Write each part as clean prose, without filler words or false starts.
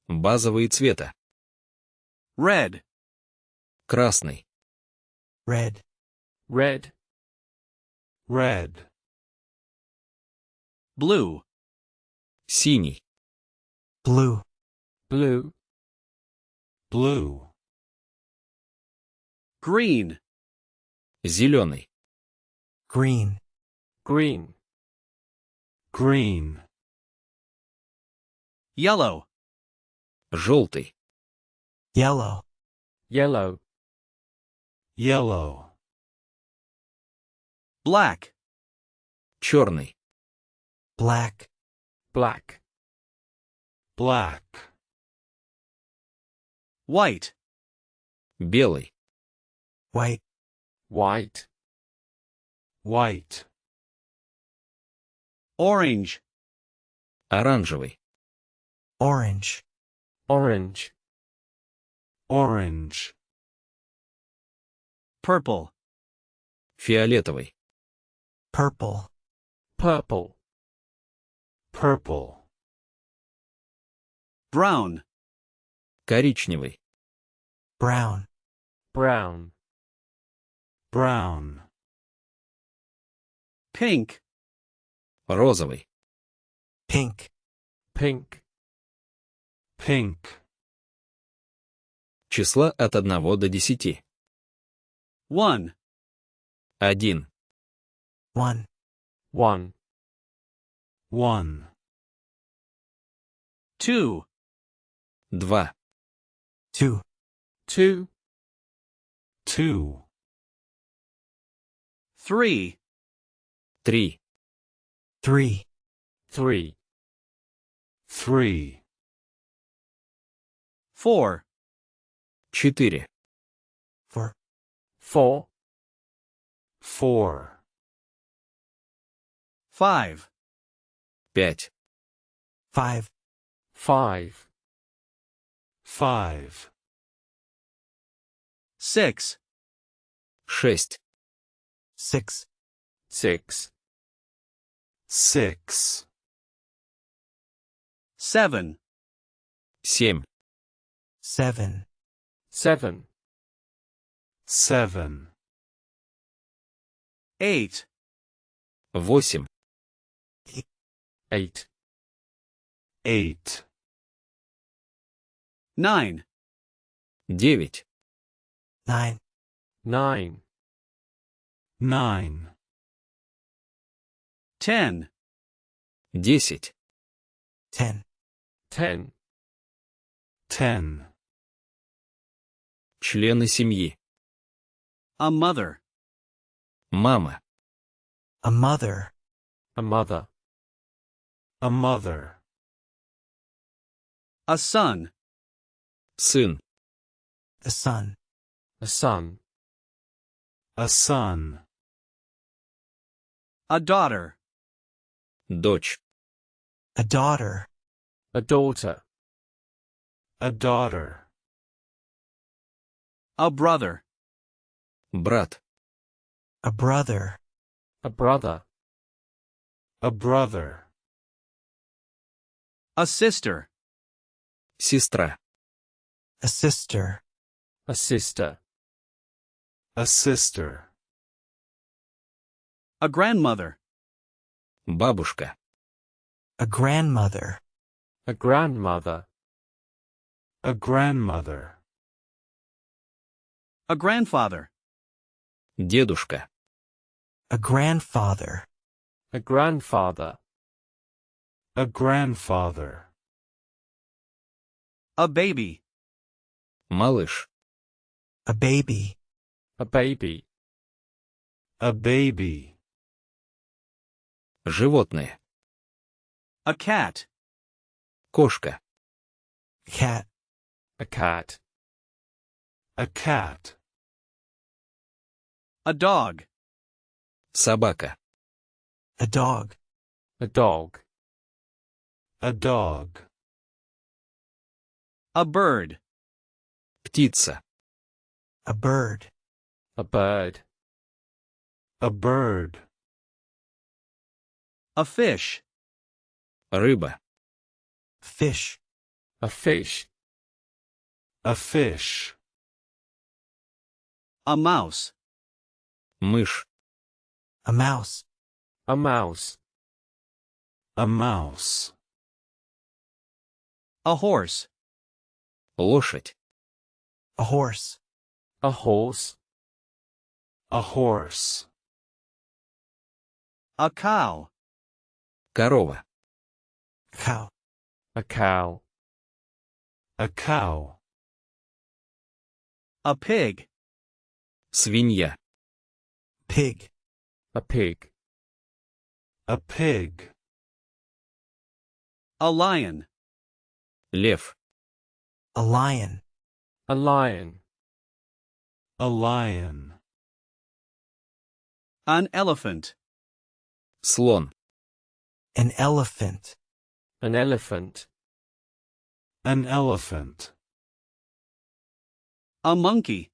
Базовые цвета. Red. Красный. Red. Red. Red. Blue. Синий. Blue. Blue. Blue. Green. Зеленый. Green. Green. Green. Yellow. Желтый. Yellow. Yellow. Yellow. Black. Черный. Black. Black. Black. White. Белый. White. White. White. Orange. Оранжевый. Orange. Orange. Orange. Purple. Фиолетовый. Purple. Purple. Purple. Brown. Коричневый. Brown. Brown. Brown. Pink. Розовый. Pink. Pink. Pink. Числа от 1 до 10. 1. 1, 1. 1. 1. 2. 2, 2. 2. 2. 3, 3. 3. 3. 3. 4, 4. 4. 4. 4. 5, 5. 5. 5. 5. 6, 6. 6. 6. 6. 7, 7. 7. 7. 7. 8, 8, 8. 8. 9, 9. 9, 9. 9. 10, 10. 10, 10. 10. члены семьи. A mother. Мама. A mother. A mother. A mother. A son. A Сын. son. A son. A son. A daughter. Дочь. A daughter. A daughter. A daughter. A brother. Брат. A brother. A brother. A brother. A sister. Сестра. A sister. A sister. A sister. A grandmother. Бабушка. A grandmother. A grandmother. A grandmother. A grandfather. Дедушка. A grandfather. A grandfather. A grandfather. A baby. Малыш. A baby. A baby. A baby. Животные. A cat. Кошка. Cat. A cat. A cat. A dog. Собака. A dog. A dog. A dog. A bird. Птица. A bird. A bird. A bird. A fish. Рыба. Fish. A fish. A fish. A mouse. Мышь. A mouse. A mouse. A mouse. A horse. Лошадь. A horse. A horse. A horse. A cow. Корова. Cow. A cow. A cow. A pig. Свинья. Pig. A pig. A pig. A lion. Лев. A lion. A lion. A lion. An elephant. Слон. An elephant. An elephant. An elephant. A monkey.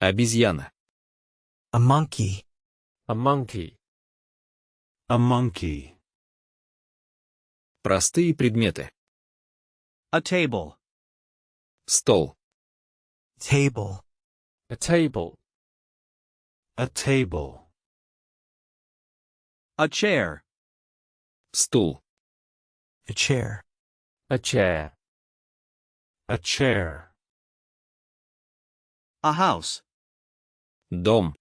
Обезьяна. A monkey. A monkey. A monkey. Простые предметы. A table. Стол. Table. A table. A table. A chair. Стул. A chair. A chair. A chair. A house. Дом.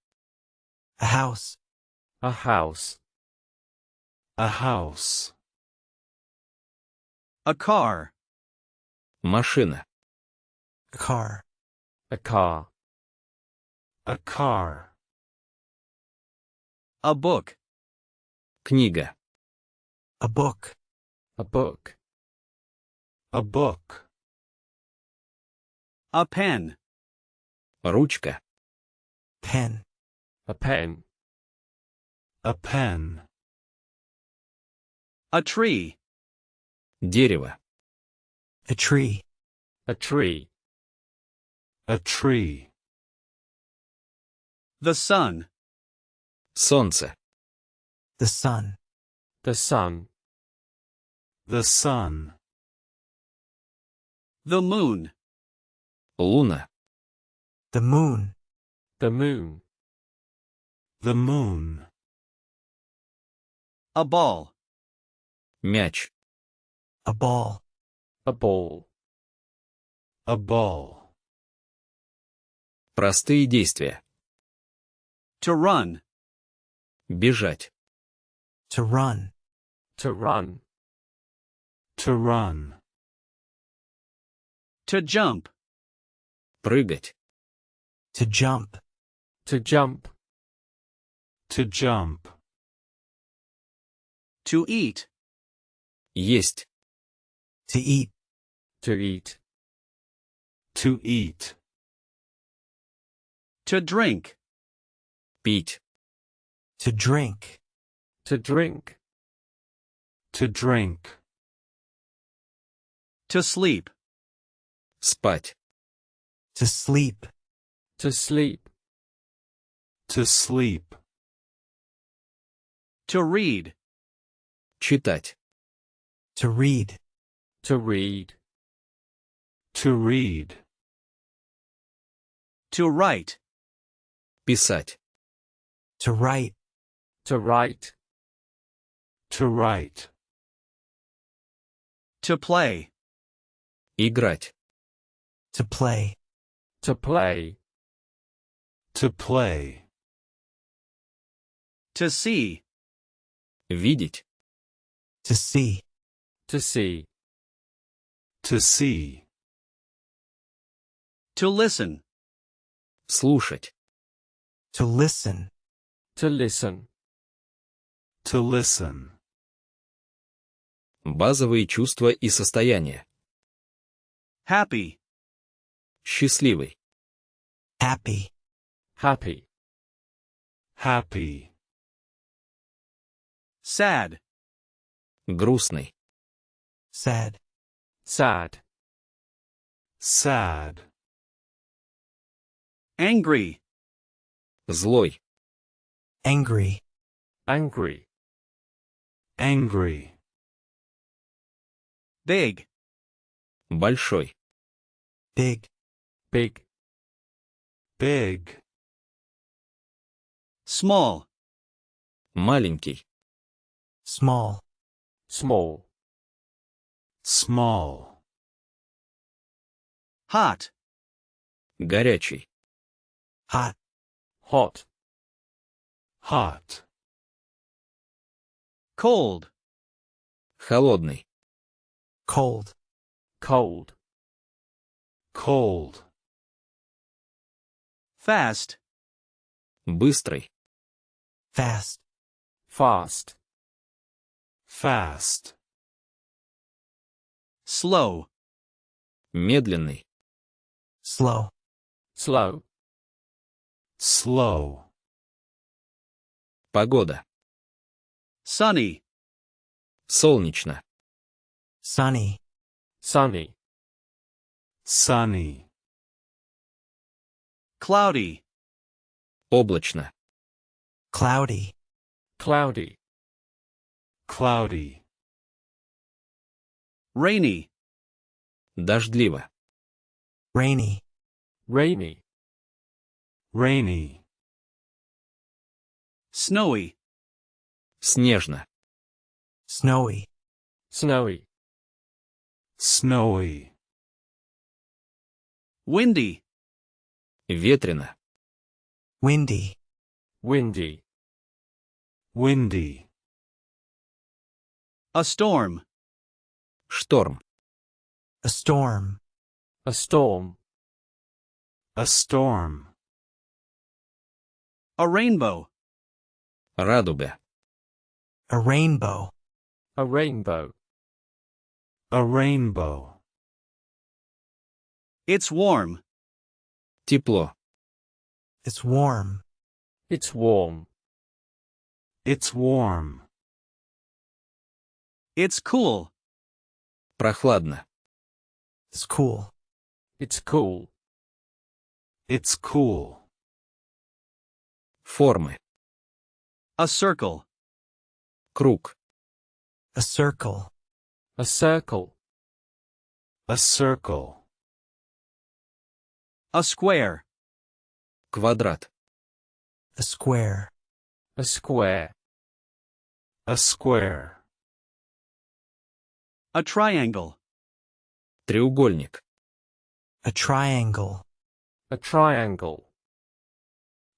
A house. A house. A house. A car. Машина. A car. A car. A car. A book. Книга. A book. A book. A book. A pen. Ручка. Pen. A pen. A pen. A tree. Дерево. A tree. A tree. A tree. The sun. Солнце. The sun. The sun. The sun. The moon. Луна. The moon. The moon. The moon. A ball. Мяч. A ball. A ball. A ball. Простые действия. To run. Бежать. To run. To run. To run. To jump. Прыгать. To jump. To jump. To jump. To eat. Есть. To eat. To eat. To eat. To drink. Пить. To drink. To drink. To drink. To sleep. Спать. To sleep. To sleep. To sleep. To read. Читать. To read. To read. To read. To write. Писать. To write. To write. To write. To play. Играть. To play. To play. To play. To see. Видеть. To see. To see. To see. To listen. Слушать. To listen. To listen. To listen. Базовые чувства и состояния. Happy. Счастливый. Happy. Happy. Happy. Sad. Грустный. Sad. Sad. Sad. Angry. Злой. Angry. Angry. Angry. Big. Большой. big, big, big, Small. Маленький. small, small, small, Hot. Горячий. hot, hot, hot, Cold. Холодный. cold, cold, cold, Fast. Быстрый. fast, fast, fast, Slow. Медленный. slow, slow, slow, Погода. Sunny. Солнечно. sunny, sunny, sunny, Cloudy. Облачно. cloudy, cloudy, cloudy, Rainy. Дождливо. rainy, rainy, rainy, Snowy. Снежно. snowy, snowy, snowy, Windy. Ветрено. windy, windy, windy, A storm. Шторм. a storm, a storm, a storm, A rainbow. Радуга. a rainbow, a rainbow, a rainbow, It's warm. Тепло. it's warm, it's warm, it's warm, It's cool. Прохладно. it's cool, it's cool, it's cool, Формы. A circle. Круг. a circle, a circle, a circle, A square. Квадрат. a square, a square, a square, A triangle. Треугольник. a triangle, a triangle,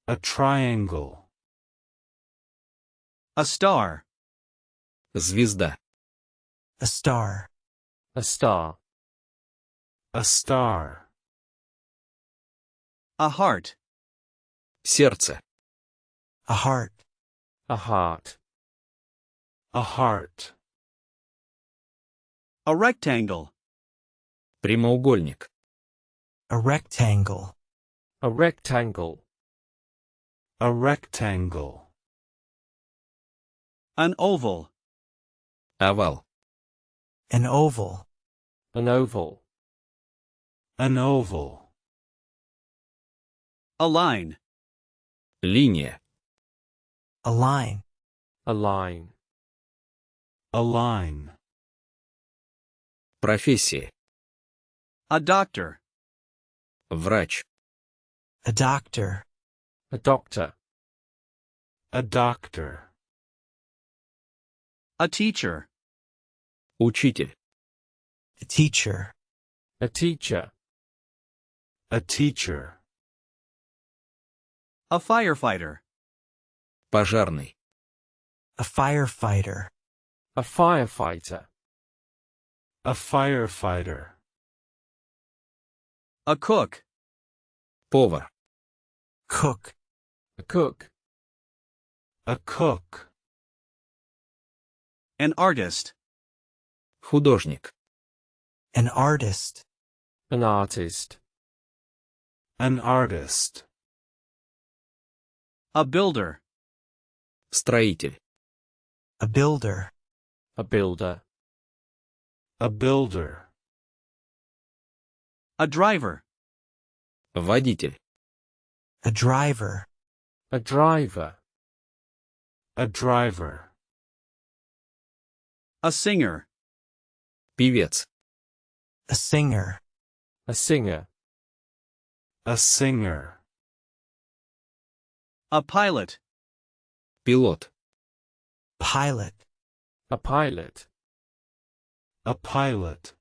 a triangle, A star. Звезда. a star, a star, a star, A heart. Сердце. a heart, a heart, a heart, A rectangle. Прямоугольник. a rectangle, a rectangle, a rectangle, An oval. Овал. an oval, an oval, an oval, A line. Линия. a line, a line, a line, Профессии. A doctor. Врач. a doctor, a doctor, a doctor, A teacher. Учитель. a teacher, a teacher, a teacher, A firefighter. Пожарный. a firefighter, a firefighter, a firefighter, A cook. Повар. cook, a cook, a cook, An artist. Художник. an artist, an artist, an artist, A builder. Строитель. a builder, a builder, a builder, A driver. Водитель. a driver, a driver, a driver, A singer. Певец. A singer. A singer. A singer. A pilot. Пилот. Pilot. A pilot. A pilot.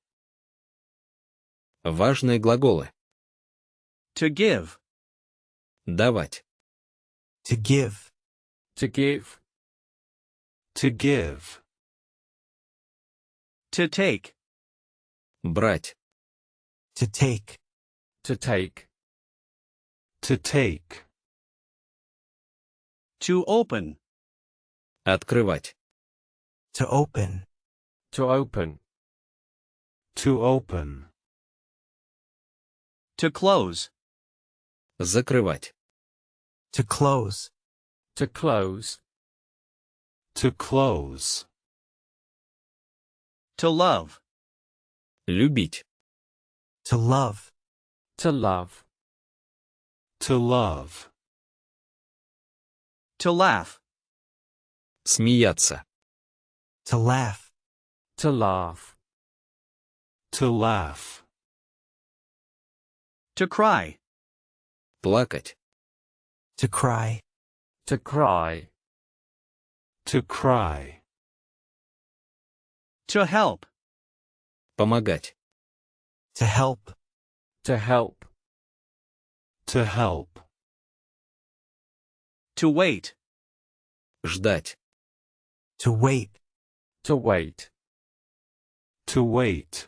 Важные глаголы. To give. Давать. To give. To give. To give. To take. Брать. To take. To take. To take. To open. Открывать. To open. To open. To open. To close. Закрывать. To close. To close. To close. To love. Любить. To love. To love. To love. To laugh. Смеяться. To laugh. To laugh. To laugh. To cry. Плакать. To cry. To cry. To cry. To help. Помогать. To help. To help. To help. To wait. Ждать. To wait. To wait. To wait.